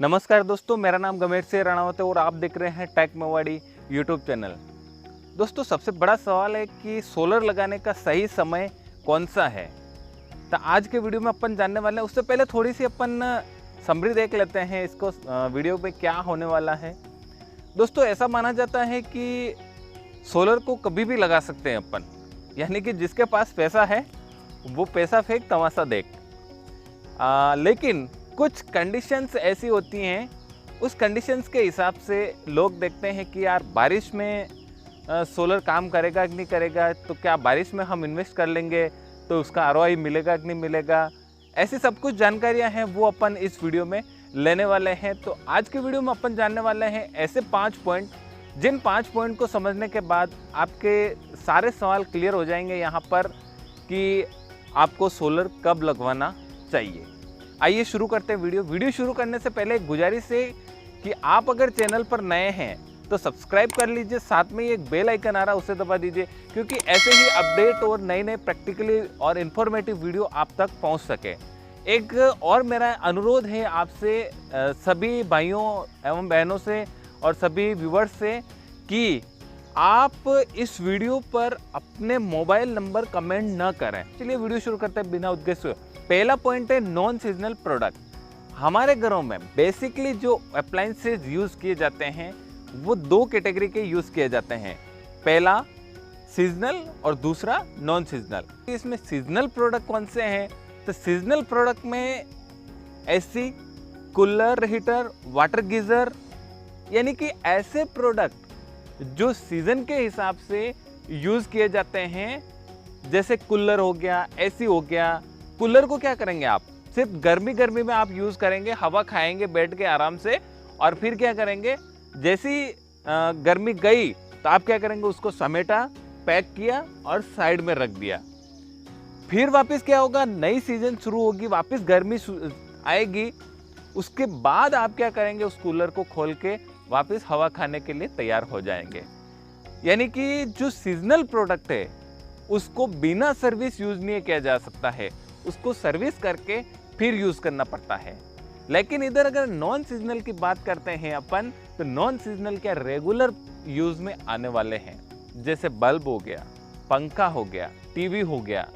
नमस्कार दोस्तों, मेरा नाम गंभीर सिंह राणावत है और आप देख रहे हैं टेक मेवाड़ी यूट्यूब चैनल। दोस्तों, सबसे बड़ा सवाल है कि सोलर लगाने का सही समय कौन सा है। तो आज के वीडियो में अपन जानने वाले हैं। उससे पहले थोड़ी सी अपन समरी देख लेते हैं इसको वीडियो में क्या होने वाला है। दोस्तों, ऐसा माना जाता है कि सोलर को कभी भी लगा सकते हैं अपन, यानी कि जिसके पास पैसा है वो पैसा फेंक तमाशा देख। लेकिन कुछ कंडीशंस ऐसी होती हैं, उस कंडीशंस के हिसाब से लोग देखते हैं कि यार बारिश में सोलर काम करेगा कि नहीं करेगा, तो क्या बारिश में हम इन्वेस्ट कर लेंगे तो उसका आरओआई मिलेगा कि नहीं मिलेगा। ऐसी सब कुछ जानकारियां हैं वो अपन इस वीडियो में लेने वाले हैं। तो आज के वीडियो में अपन जानने वाले हैं ऐसे 5 पॉइंट, जिन 5 पॉइंट को समझने के बाद आपके सारे सवाल क्लियर हो जाएंगे यहाँ पर कि आपको सोलर कब लगवाना चाहिए। आइए शुरू करते हैं वीडियो शुरू करने से पहले एक गुजारिश है कि आप अगर चैनल पर नए हैं तो सब्सक्राइब कर लीजिए, साथ में एक बेल आइकन आ रहा है उसे दबा दीजिए, क्योंकि ऐसे ही अपडेट और नए नए प्रैक्टिकली और इन्फॉर्मेटिव वीडियो आप तक पहुंच सके। एक और मेरा अनुरोध है आपसे, सभी भाइयों एवं बहनों से और सभी व्यूवर्स से, कि आप इस वीडियो पर अपने मोबाइल नंबर कमेंट न करें। चलिए वीडियो शुरू करते हैं बिना उद्देश्य। पहला पॉइंट है नॉन सीजनल प्रोडक्ट। हमारे घरों में बेसिकली जो अप्लायंसेज यूज़ किए जाते हैं वो 2 कैटेगरी के यूज़ किए जाते हैं। पहला सीजनल और दूसरा नॉन सीजनल। इसमें सीजनल प्रोडक्ट कौन से हैं? तो सीजनल प्रोडक्ट में AC, cooler, heater, water geyser, यानी कि ऐसे प्रोडक्ट जो सीज़न के हिसाब से यूज़ किए जाते हैं। जैसे कूलर हो गया, एसी हो गया। कूलर को क्या करेंगे आप? सिर्फ गर्मी में आप यूज़ करेंगे, हवा खाएंगे बैठ के आराम से, और फिर क्या करेंगे, जैसी गर्मी गई तो आप क्या करेंगे, उसको समेटा, पैक किया और साइड में रख दिया। फिर वापस क्या होगा, नई सीजन शुरू होगी, वापस गर्मी आएगी, उसके बाद आप क्या करेंगे, उस कूलर को खोल के वापस हवा खाने के लिए तैयार हो जाएंगे। यानी कि जो सीजनल प्रोडक्ट है उसको बिना सर्विस यूज नहीं किया जा सकता है, उसको सर्विस करके फिर यूज करना पड़ता है। लेकिन इधर अगर नॉन सीजनल की बात करते हैं अपन, तो नॉन सीजनल क्या रेगुलर यूज में आने वाले हैं। जैसे बल्ब हो गया, पंखा हो गया, टीवी हो गया,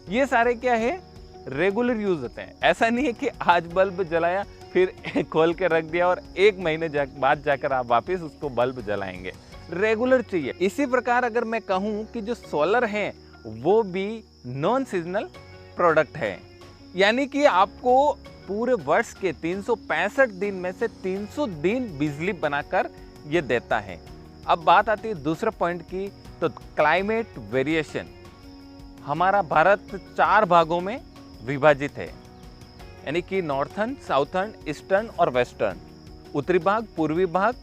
ये सारे क्या है, रेगुलर यूज होते हैं। ऐसा नहीं है कि आज बल्ब जलाया फिर खोल के रख दिया और 1 महीने बाद जाकर आप वापस उसको बल्ब जलाएंगे। रेगुलर चाहिए। इसी प्रकार अगर मैं कहूँ कि जो सोलर हैं वो भी नॉन सीजनल प्रोडक्ट है, यानी कि आपको पूरे वर्ष के 365 दिन में से 300 दिन बिजली बनाकर ये देता है। अब बात आती है दूसरे पॉइंट की, तो क्लाइमेट वेरिएशन। हमारा भारत 4 भागों में विभाजित है, यानी कि नॉर्थर्न, साउथर्न, ईस्टर्न और वेस्टर्न। उत्तरी भाग, पूर्वी भाग,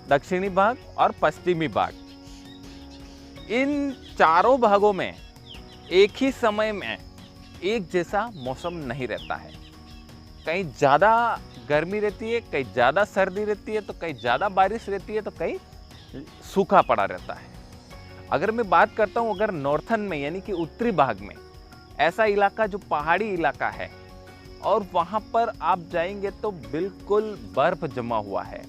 दक्षिणी भाग और पश्चिमी भाग। इन चारों भागों में एक ही समय में एक जैसा मौसम नहीं रहता है। कहीं ज़्यादा गर्मी रहती है, कहीं ज़्यादा सर्दी रहती है, तो कहीं ज़्यादा बारिश रहती है, तो कहीं सूखा पड़ा रहता है। अगर मैं बात करता हूँ अगर नॉर्थर्न में, यानी कि उत्तरी भाग में, ऐसा इलाका जो पहाड़ी इलाका है और वहाँ पर आप जाएंगे तो बिल्कुल बर्फ जमा हुआ है,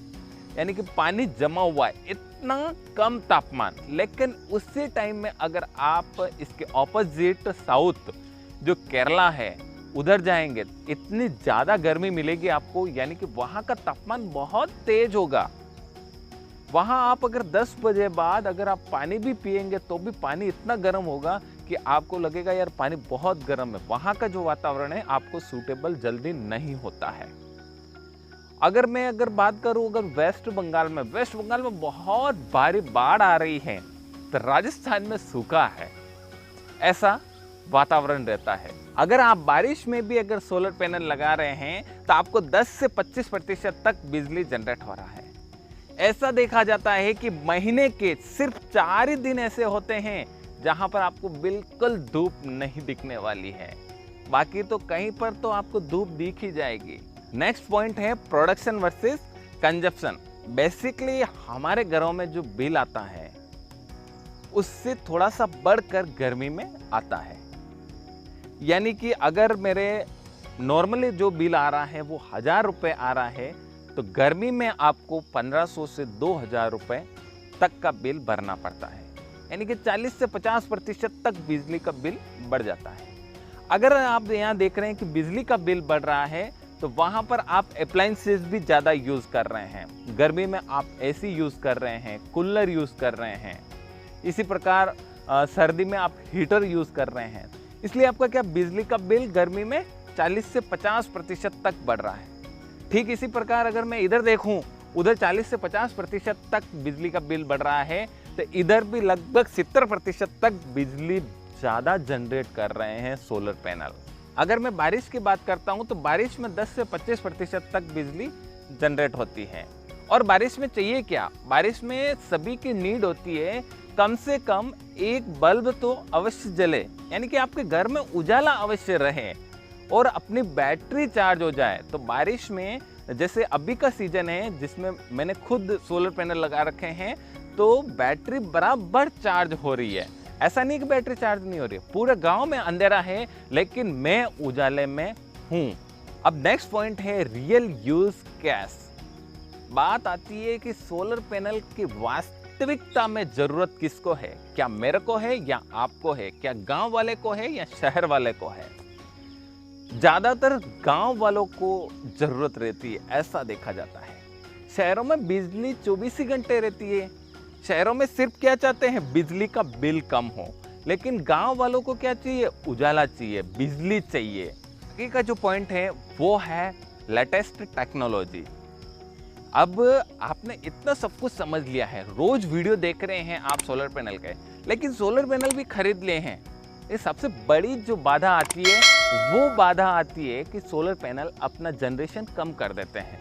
यानी कि पानी जमा हुआ है, इतना कम तापमान। लेकिन उसी टाइम में अगर आप इसके ऑपोजिट साउथ जो केरला है उधर जाएंगे, इतनी ज़्यादा गर्मी मिलेगी आपको, यानी कि वहाँ का तापमान बहुत तेज होगा। वहाँ आप अगर 10 बजे बाद अगर आप पानी भी पिएंगे तो भी पानी इतना गर्म होगा कि आपको लगेगा यार पानी बहुत गर्म है। वहाँ का जो वातावरण है आपको सूटेबल जल्दी नहीं होता है। अगर बात करूँ अगर वेस्ट बंगाल में बहुत भारी बाढ़ आ रही है, तो राजस्थान में सूखा है, ऐसा वातावरण रहता है। अगर आप बारिश में भी अगर सोलर पैनल लगा रहे हैं तो आपको 10 से 25% तक बिजली जनरेट हो रहा है। ऐसा देखा जाता है कि महीने के सिर्फ 4 ही दिन ऐसे होते हैं जहां पर आपको बिल्कुल धूप नहीं दिखने वाली है, बाकी तो कहीं पर तो आपको धूप दिख ही जाएगी। नेक्स्ट पॉइंट है प्रोडक्शन वर्सेस कंजप्शन। बेसिकली हमारे घरों में जो बिल आता है उससे थोड़ा सा बढ़कर गर्मी में आता है। यानी कि अगर मेरे नॉर्मली जो बिल आ रहा है वो 1000 रुपये आ रहा है, तो गर्मी में आपको 1500 से 2000 रुपये तक का बिल भरना पड़ता है, यानी कि 40 से 50% तक बिजली का बिल बढ़ जाता है। अगर आप यहाँ देख रहे हैं कि बिजली का बिल बढ़ रहा है तो वहाँ पर आप अप्लायंसेस भी ज़्यादा यूज़ कर रहे हैं। गर्मी में आप एसी यूज़ कर रहे हैं, कूलर यूज़ कर रहे हैं, इसी प्रकार सर्दी में आप हीटर यूज़ कर रहे हैं, इसलिए आपका क्या बिजली का बिल गर्मी में 40 से 50% तक बढ़ रहा है। ठीक इसी प्रकार अगर मैं इधर देखूं, उधर 40 से 50% तक बिजली का बिल बढ़ रहा है, तो इधर भी लगभग 70% तक बिजली ज़्यादा जनरेट कर रहे हैं सोलर पैनल। अगर मैं बारिश की बात करता हूं तो बारिश में 10 से 25% तक बिजली जनरेट होती है। और बारिश में चाहिए क्या, बारिश में सभी की नीड होती है कम से कम एक बल्ब तो अवश्य जले, यानी कि आपके घर में उजाला अवश्य रहे और अपनी बैटरी चार्ज हो जाए। तो बारिश में जैसे अभी का सीजन है जिसमें मैंने खुद सोलर पैनल लगा रखे हैं, तो बैटरी बराबर चार्ज हो रही है। ऐसा नहीं कि बैटरी चार्ज नहीं हो रही है, पूरे गांव में अंधेरा है लेकिन मैं उजाले में हूं। अब नेक्स्ट पॉइंट है रियल यूज केस। बात आती है कि सोलर पैनल की वास्तविकता में जरूरत किसको है, क्या मेरे को है या आपको है, क्या गांव वाले को है या शहर वाले को है। ज्यादातर गांव वालों को जरूरत रहती है, ऐसा देखा जाता है। शहरों में बिजली 24 ही घंटे रहती है। शहरों में सिर्फ क्या चाहते हैं, बिजली का बिल कम हो, लेकिन गांव वालों को क्या चाहिए, उजाला चाहिए, बिजली चाहिए। आगे का जो पॉइंट है वो है लेटेस्ट टेक्नोलॉजी। अब आपने इतना सब कुछ समझ लिया है, रोज वीडियो देख रहे हैं आप सोलर पैनल के, लेकिन सोलर पैनल भी खरीद लिए हैं। ये सबसे बड़ी जो बाधा आती है वो बाधा आती है कि सोलर पैनल अपना जनरेशन कम कर देते हैं।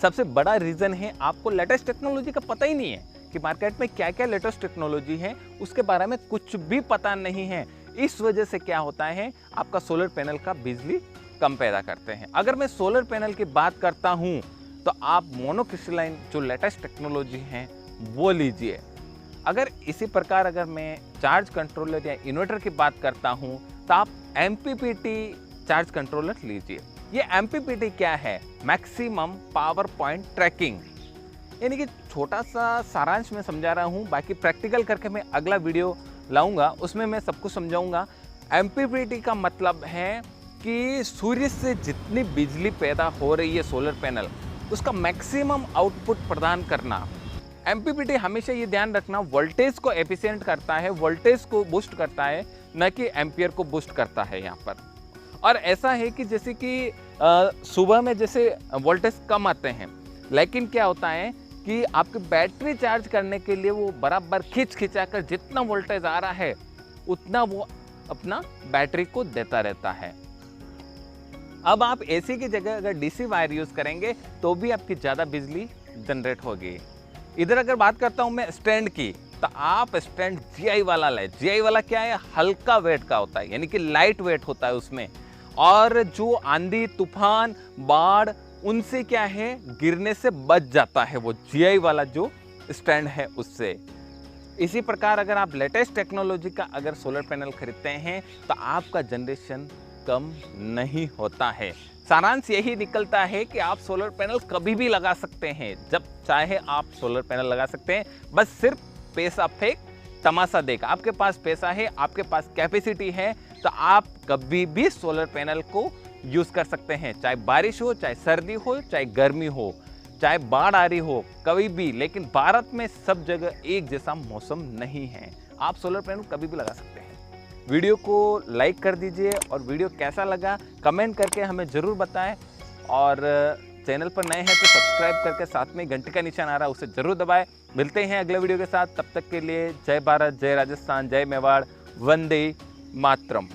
सबसे बड़ा रीजन है आपको लेटेस्ट टेक्नोलॉजी का पता ही नहीं है कि मार्केट में क्या क्या लेटेस्ट टेक्नोलॉजी है, उसके बारे में कुछ भी पता नहीं है। इस वजह से क्या होता है, आपका सोलर पैनल का बिजली कम पैदा करते हैं। अगर मैं सोलर पैनल की बात करता हूं तो आप मोनोक्रिस्टलाइन जो लेटेस्ट टेक्नोलॉजी है वो लीजिए। अगर इसी प्रकार अगर मैं चार्ज कंट्रोलर या इन्वर्टर की बात करता हूं तो आप MPPT चार्ज कंट्रोलर लीजिए। ये MPPT क्या है, मैक्सिमम पावर पॉइंट ट्रैकिंग, यानी कि छोटा सा सारांश में समझा रहा हूँ, बाकी प्रैक्टिकल करके मैं अगला वीडियो लाऊंगा, उसमें मैं सब कुछ समझाऊंगा। MPPT का मतलब है कि सूर्य से जितनी बिजली पैदा हो रही है सोलर पैनल, उसका मैक्सिमम आउटपुट प्रदान करना। MPPT हमेशा ये ध्यान रखना वोल्टेज को एफिशिएंट करता है, वोल्टेज को बूस्ट करता है, न कि एम्पियर को बूस्ट करता है यहाँ पर। और ऐसा है कि जैसे कि सुबह में जैसे वोल्टेज कम आते हैं, लेकिन क्या होता है कि आपकी बैटरी चार्ज करने के लिए वो बराबर खिंचा कर जितना वोल्टेज आ रहा है उतना वो अपना बैटरी को देता रहता है। अब आप एसी की जगह अगर डीसी वायर यूज करेंगे तो भी आपकी ज़्यादा बिजली जनरेट होगी। इधर अगर बात करता हूँ मैं स्टैंड की, तो आप स्टैंड GI वाला लें। GI वाला क्या है, हल्का वेट का होता है, यानी कि लाइट वेट होता है उसमें, और जो आंधी तूफान बाढ़ उनसे क्या है गिरने से बच जाता है वो GI वाला जो स्टैंड है उससे। इसी प्रकार अगर आप लेटेस्ट टेक्नोलॉजी का अगर सोलर पैनल खरीदते हैं तो आपका जनरेशन कम नहीं होता है। सारांश यही निकलता है कि आप सोलर पैनल कभी भी लगा सकते हैं, जब चाहे आप सोलर पैनल लगा सकते हैं, बस सिर्फ पैसा फेंक तमाशा देख। आपके पास पैसा है, आपके पास कैपेसिटी है, तो आप कभी भी सोलर पैनल को यूज कर सकते हैं, चाहे बारिश हो, चाहे सर्दी हो, चाहे गर्मी हो, चाहे बाढ़ आ रही हो, कभी भी। लेकिन भारत में सब जगह एक जैसा मौसम नहीं है, आप सोलर पैनल कभी भी लगा सकते हैं। वीडियो को लाइक कर दीजिए और वीडियो कैसा लगा कमेंट करके हमें ज़रूर बताएं, और चैनल पर नए हैं तो सब्सक्राइब करके साथ में घंटे का निशान आ रहा है उसे जरूर दबाएं। मिलते हैं अगले वीडियो के साथ, तब तक के लिए जय भारत, जय राजस्थान, जय मेवाड़, वंदे मातरम।